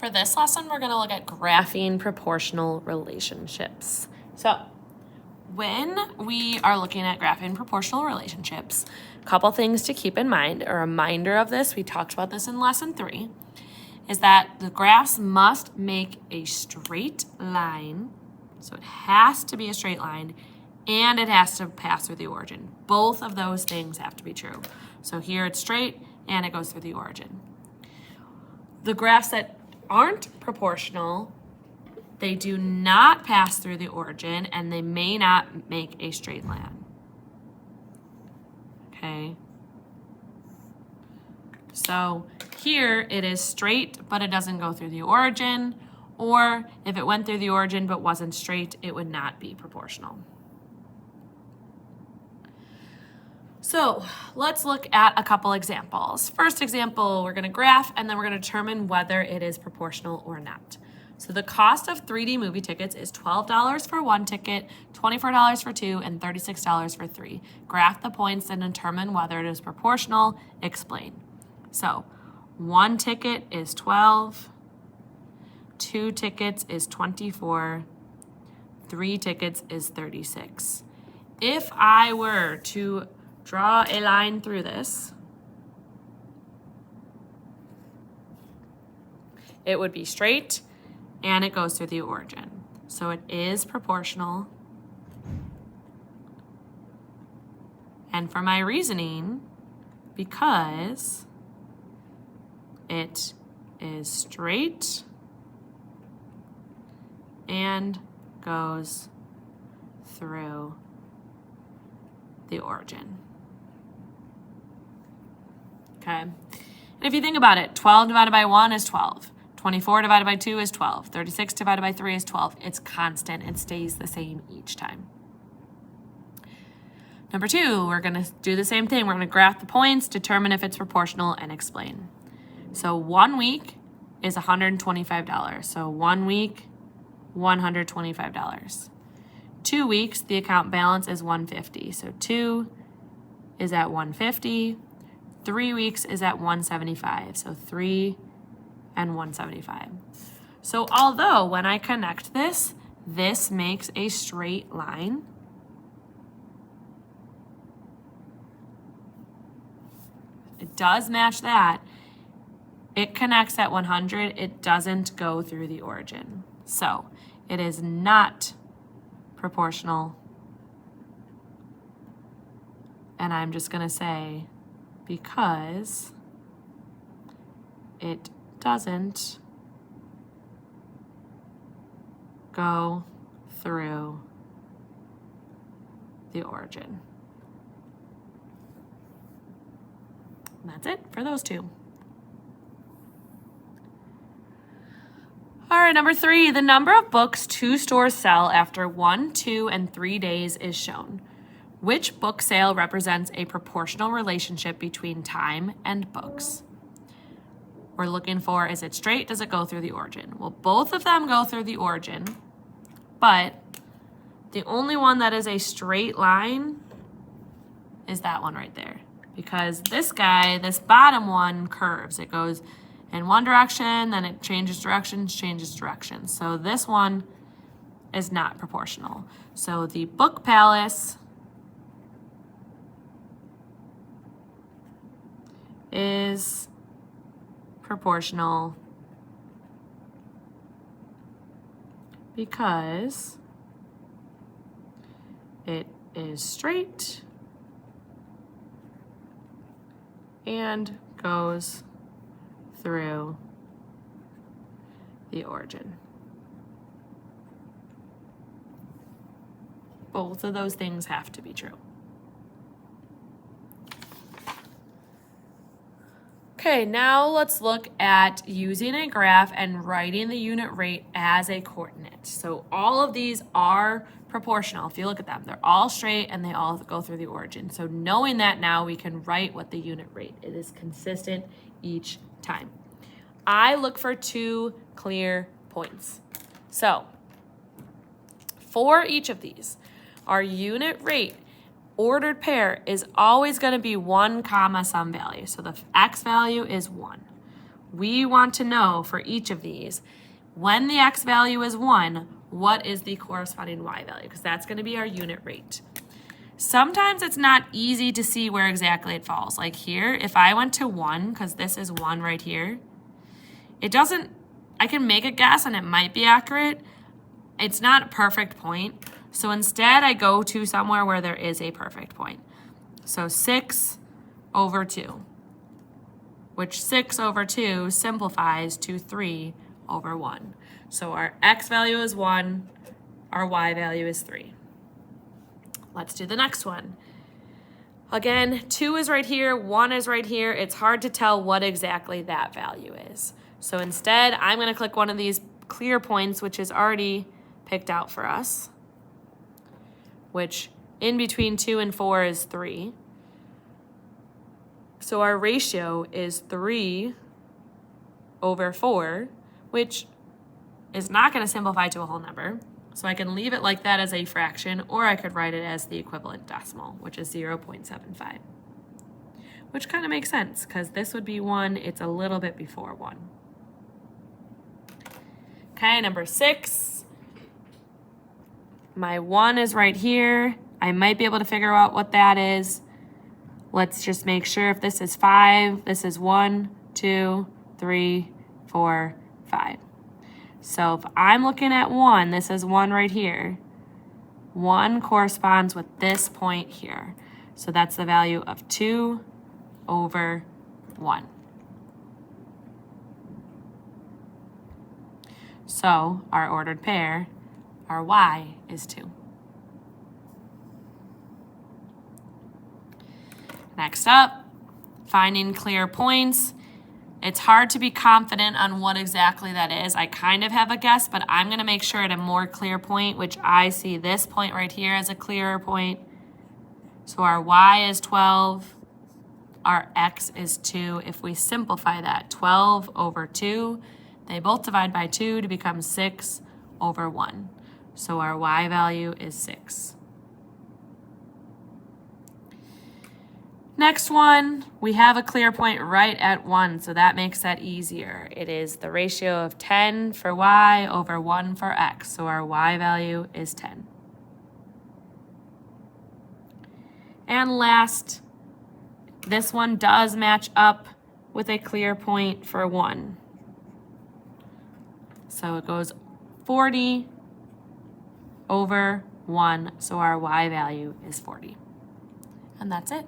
For this lesson, we're going to look at graphing proportional relationships. So when we are looking at graphing proportional relationships, a couple things to keep in mind. A reminder of this, we talked about this in lesson 3, is that the graphs must make a straight line. So it has to be a straight line, and it has to pass through the origin. Both of those things have to be true. So here it's straight, and it goes through the origin. The graphs that aren't proportional, they do not pass through the origin, and they may not make a straight line. Okay? So here it is straight, but it doesn't go through the origin, or if it went through the origin but wasn't straight, it would not be proportional. So let's look at a couple examples. First example, we're going to graph, and then we're going to determine whether it is proportional or not. So the cost of 3D movie tickets is $12 for one ticket, $24 for two, and $36 for three. Graph the points and determine whether it is proportional. Explain. So one ticket is 12, two tickets is 24, three tickets is 36. If I were to draw a line through this, it would be straight, and it goes through the origin. So it is proportional. And for my reasoning, because it is straight and goes through the origin. Okay, and if you think about it, 12 divided by 1 is 12. 24 divided by 2 is 12. 36 divided by 3 is 12. It's constant. It stays the same each time. Number 2, we're going to do the same thing. We're going to graph the points, determine if it's proportional, and explain. So 1 week is $125. So 1 week, $125. 2 weeks, the account balance is $150. So 2 is at $150. 3 weeks is at $175. So 3 and $175. So although when I connect this, this makes a straight line, it does match that. It connects at 100. It doesn't go through the origin. So it is not proportional. And I'm just going to say, because it doesn't go through the origin. And that's it for those two. All right, number 3, the number of books 2 stores sell after 1, 2, and 3 days is shown. Which book sale represents a proportional relationship between time and books? We're looking for, is it straight? Does it go through the origin? Well, both of them go through the origin, but the only one that is a straight line is that one right there. Because this guy, this bottom one, curves. It goes in one direction, then it changes directions. So this one is not proportional. So the Book Palace is proportional because it is straight and goes through the origin. Both of those things have to be true. Okay, now let's look at using a graph and writing the unit rate as a coordinate. So all of these are proportional. If you look at them, they're all straight and they all go through the origin. So knowing that now, we can write what the unit rate is. It is consistent each time. I look for 2 clear points. So for each of these, our unit rate ordered pair is always going to be 1 comma some value. So the x value is 1. we want to know for each of these, when the x value is 1, what is the corresponding y value? Because that's going to be our unit rate. Sometimes it's not easy to see where exactly it falls. Like here, if I went to 1, because this is 1 right here, it doesn't, I can make a guess and it might be accurate. It's not a perfect point. So instead, I go to somewhere where there is a perfect point. So 6 over 2, which 6 over 2 simplifies to 3 over 1. So our x value is 1, our y value is 3. Let's do the next one. Again, 2 is right here, 1 is right here. It's hard to tell what exactly that value is. So instead, I'm going to click one of these clear points, which is already picked out for us, which in between 2 and 4 is 3. So our ratio is 3 over 4, which is not going to simplify to a whole number. So I can leave it like that as a fraction, or I could write it as the equivalent decimal, which is 0.75. Which kind of makes sense, because this would be 1, it's a little bit before 1. Okay, number 6. My 1 is right here. I might be able to figure out what that is. Let's just make sure if this is 5, this is 1, 2, 3, 4, 5. So if I'm looking at 1, this is 1 right here. 1 corresponds with this point here. So that's the value of 2 over 1. So our ordered pair, our y is 2. Next up, finding clear points. It's hard to be confident on what exactly that is. I kind of have a guess, but I'm going to make sure at a more clear point, which I see this point right here as a clearer point. So our y is 12, our x is 2. If we simplify that, 12 over 2, they both divide by 2 to become 6 over 1. So our y value is 6. Next one, we have a clear point right at 1, so that makes that easier. It is the ratio of 10 for y over 1 for x, so our y value is 10. And last, this one does match up with a clear point for 1. So it goes 40 over 1, so our y value is 40. And that's it.